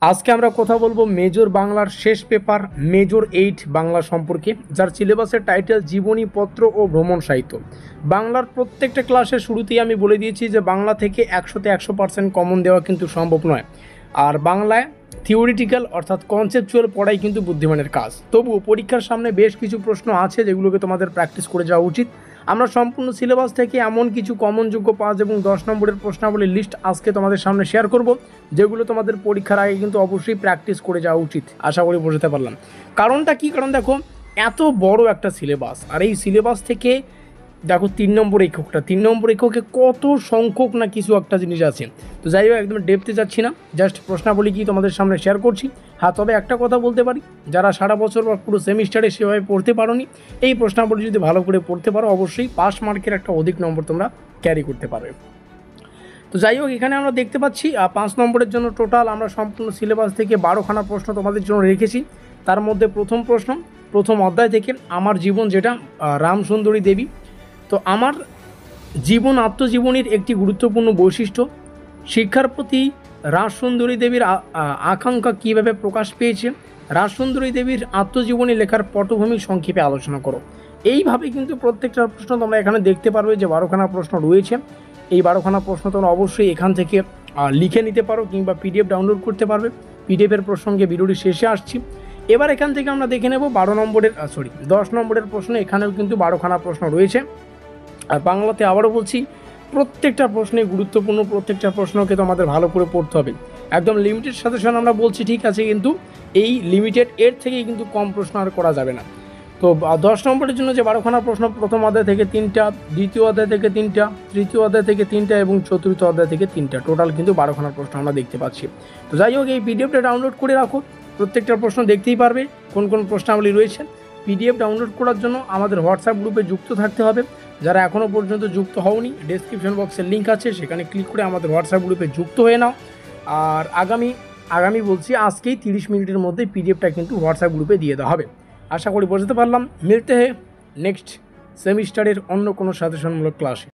আজকে আমরা কথা বলবো মেজর বাংলার শেষ পেপার মেজর 8 বাংলা সম্পর্কে, যার সিলেবাসের টাইটেল জীবনীপত্র ও ভ্রমণ সাহিত্য। বাংলার প্রত্যেকটা ক্লাসের শুরুতেই আমি বলে দিয়েছি যে বাংলা থেকে 100% কমন দেওয়া কিন্তু সম্ভব নয়। আর বাংলায় থিওরিটিক্যাল অর্থাৎ কনসেপচুয়াল পড়াই কিন্তু বুদ্ধিমানের কাজ। তবুও পরীক্ষার সামনে বেশ কিছু প্রশ্ন আছে যেগুলোকে তোমাদের প্র্যাকটিস করে যাওয়া উচিত। আমরা সম্পূর্ণ সিলেবাস থেকে এমন কিছু কমনযোগ্য 5 এবং 10 নম্বরের প্রশ্নাবলীর লিস্ট আজকে তোমাদের সামনে শেয়ার করব, যেগুলো তোমাদের পরীক্ষার আগে কিন্তু অবশ্যই প্র্যাকটিস করে যাওয়া উচিত। আশা করি বুঝতে পারলাম। কারণটা কি? কারণ দেখো, এত বড় একটা সিলেবাস, আর এই সিলেবাস থেকে দেখো 3 নম্বর এককে কত সংখ্যক না কিছু একটা জিনিস আছে। তো যাই হোক, একদম ডেপথে যাচ্ছি না, জাস্ট প্রশ্নাবলী কি তোমাদের সামনে শেয়ার করছি। হ্যাঁ, তবে একটা কথা বলতে পারি, যারা সারা বছর বা পুরো সেমিস্টারে সেভাবে পড়তে পারোনি, এই প্রশ্নাবলী যদি ভালো করে পড়তে পারো অবশ্যই পাস মার্কের একটা অধিক নম্বর তোমরা ক্যারি করতে পারবে। তো যাই হোক, এখানে আমরা দেখতে পাচ্ছি 5 নম্বরের জন্য টোটাল আমরা সম্পূর্ণ সিলেবাস থেকে 12খানা প্রশ্ন তোমাদের জন্য রেখেছি। তার মধ্যে প্রথম প্রশ্ন, প্রথম অধ্যায় থেকে আমার জীবন, যেটা রামসুন্দরী দেবী। তো আমার জীবন আত্মজীবনীর একটি গুরুত্বপূর্ণ বৈশিষ্ট্য, শিক্ষার প্রতি রাজসুন্দরী দেবীর আকাঙ্ক্ষা কীভাবে প্রকাশ পেয়েছে, রাজসুন্দরী দেবীর আত্মজীবনী লেখার পটভূমি সংক্ষেপে আলোচনা করো। এইভাবে কিন্তু প্রত্যেকটা প্রশ্ন তোমরা এখানে দেখতে পারবে যে 12খানা প্রশ্ন রয়েছে। এই 12খানা প্রশ্ন তোমরা অবশ্যই এখান থেকে লিখে নিতে পারো কিংবা পিডিএফ ডাউনলোড করতে পারবে। পিডিএফের প্রসঙ্গে ভিডিওটি শেষে আসছি। এবার এখান থেকে আমরা দেখে নেব 10 নম্বরের প্রশ্ন। এখানেও কিন্তু 12খানা প্রশ্ন রয়েছে। আর বাংলাতে আবারও বলছি, প্রত্যেকটা প্রশ্নে গুরুত্বপূর্ণ, প্রত্যেকটা প্রশ্নকে তো আমাদের ভালো করে পড়তে হবে। একদম লিমিটেড সাজেশন আমরা বলছি, ঠিক আছে, কিন্তু এই লিমিটেড এর থেকেই কিন্তু কম প্রশ্ন আর করা যাবে না। তো 10 নম্বরের জন্য যে 12খানা প্রশ্ন, প্রথম অধ্যায় থেকে 3টা, দ্বিতীয় অধ্যায় থেকে 3টা, তৃতীয় অধ্যায় থেকে 3টা এবং চতুর্থ অধ্যায় থেকে 3টা, টোটাল কিন্তু 12খানা প্রশ্ন আমরা দেখতে পাচ্ছি। তো যাই হোক, এই পিডিএফটা ডাউনলোড করে রাখো, প্রত্যেকটা প্রশ্ন দেখতেই পারবে কোন কোন প্রশ্নাবলী রয়েছে। পিডিএফ ডাউনলোড করার জন্য আমাদের হোয়াটসঅ্যাপ গ্রুপে যুক্ত থাকতে হবে। যারা এখনও পর্যন্ত যুক্ত হওনি, ডেসক্রিপশন বক্সের লিঙ্ক আছে, সেখানে ক্লিক করে আমাদের হোয়াটসঅ্যাপ গ্রুপে যুক্ত হয়ে নাও। আর আগামী বলছি, আজকেই 30 মিনিটের মধ্যে পিডিএফটা কিন্তু হোয়াটসঅ্যাপ গ্রুপে দিয়ে দেওয়া হবে। আশা করি বুঝতে পারলাম। মিলতে হয় নেক্সট সেমিস্টারের অন্য কোনো সাজেশনমূলক ক্লাসে।